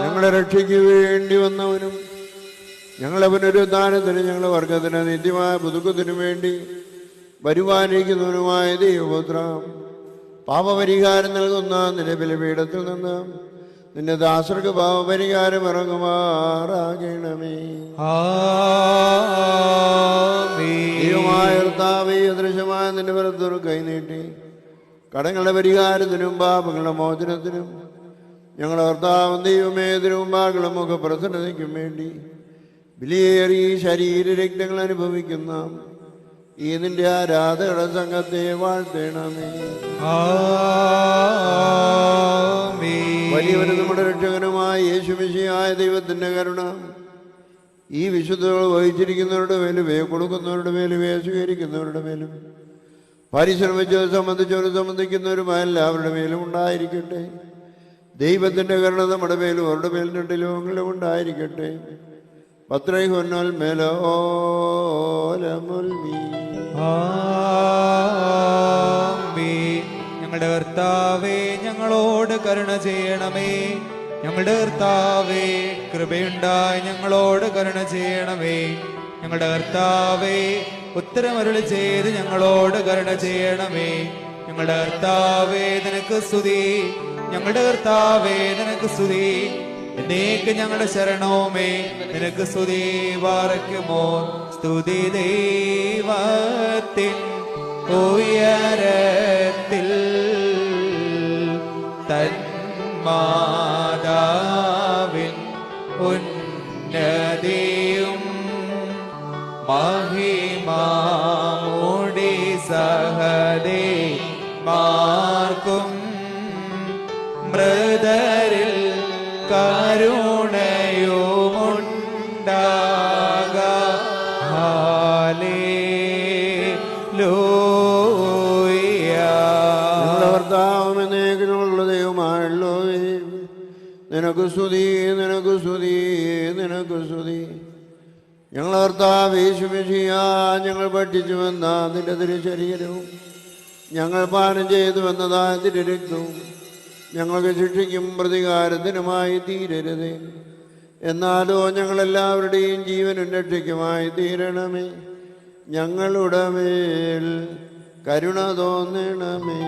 ഞങ്ങളുടെ രക്ഷയ്ക്ക് വേണ്ടി വന്നവനും ഞങ്ങളുടെ പുനരുദ്ധാനത്തിന് ഞങ്ങളുടെ വർഗത്തിന് നിത്യമായ പുതുക്കത്തിനു വേണ്ടി വരുവാനിരിക്കുന്നവനുമായ ദൈവപുത്ര, പാപപരിഹാരം നൽകുന്ന നിന്റെ ബലിപീഠത്തിൽ നിന്ന് നിന്റെ ദാസർക്ക് പാപപരിഹാരം ഇറങ്ങുമാറാകണമേ. ദൈവമായ കർത്താവേ, അദൃശ്യമായ നിന്റെ വലത്തൊരു കൈനീട്ടി കടങ്ങളുടെ പരിഹാരത്തിനും പാപങ്ങളുടെ മോചനത്തിനും ഞങ്ങളുടെ കർത്താവും ദൈവമേ തിരുമുമ്പാകുള്ള മുഖപ്രസന്നതയ്ക്കും വേണ്ടി വിലയേറി ശരീരരക്തങ്ങൾ അനുഭവിക്കുന്ന ഈ നിന്റെ ആരാധകരുടെ സംഘത്തെ വാഴ്ത്തേണമേ. വലിയവനും നമ്മുടെ രക്ഷകനുമായ യേശുമിശിഹായ ദൈവത്തിന്റെ കരുണ ഈ വിശുദ്ധകൾ വഹിച്ചിരിക്കുന്നവരുടെ മേലും കൊടുക്കുന്നവരുടെ മേലും സ്വീകരിക്കുന്നവരുടെ മേലും പരിശ്രമിച്ചത് സംബന്ധിച്ചവരും സംബന്ധിക്കുന്നവരുമായ എല്ലാവരുടെ മേലും ഉണ്ടായിരിക്കട്ടെ. ദൈവത്തിന്റെ കരുണ നമ്മുടെ മേലും അവരുടെ മേലും രണ്ട് ലോകങ്ങളിലും ഉണ്ടായിരിക്കട്ടെ. പത്രൈഹൊന്നൽ മേലോലമുൽമീ. ഞങ്ങളുടെ കർത്താവേ, ഞങ്ങളോട് കരുണ ചെയ്യണമേ. ഞങ്ങളുടെ കർത്താവേ, കൃപയുണ്ടായി ഞങ്ങളോട് കരുണ ചെയ്യണമേ. ഞങ്ങളുടെ കർത്താവേ, ഉത്തരമരുളി ചെയ്ത് ഞങ്ങളോട് കരുണ ചെയ്യണമേ. ഞങ്ങളുടെ കർത്താവേ, നിനക്ക് സ്തുതി. ഞങ്ങളുടെ കർത്താവേ, നിനക്ക് സ്തുതി. എന്നേക്ക് ഞങ്ങളുടെ ശരണവുമേ, നിനക്ക് സ്തുതി. വാറയ്ക്കുമോ സ്തുതി ദൈവത്തിൻ ഉയരത്തിൽ, തന്മാതാവിൻ ഉന്നതിയും മഹിമാമൂടി സഹദേ മാർക്കും മൃതരിൽ കരുണയുമുണ്ടാക. ഹല്ലേലൂയ. കർത്താവെന്നേക്കിനുള്ള ദൈവമായല്ലോ, നിനക്ക് സ്തുതി, നിനക്ക് സ്തുതി, നിനക്ക് സ്തുതി. ഞങ്ങളുടെ കർത്താവ് യേശുമിശിഹാ, ഞങ്ങൾ പഠിച്ചുവെന്ന നിന്റെ തിരുശരീരവും ഞങ്ങൾ പാനം ചെയ്തുവെന്നതാ നിന്റെ രക്തവും ഞങ്ങൾക്ക് ശിക്ഷയ്ക്കും പ്രതികാരത്തിനുമായി തീരരുത്. എന്നാലോ ഞങ്ങളെല്ലാവരുടെയും ജീവനും രക്ഷയ്ക്കുമായി തീരണമേ. ഞങ്ങളുടെ മേൽ കരുണ തോന്നണമേ.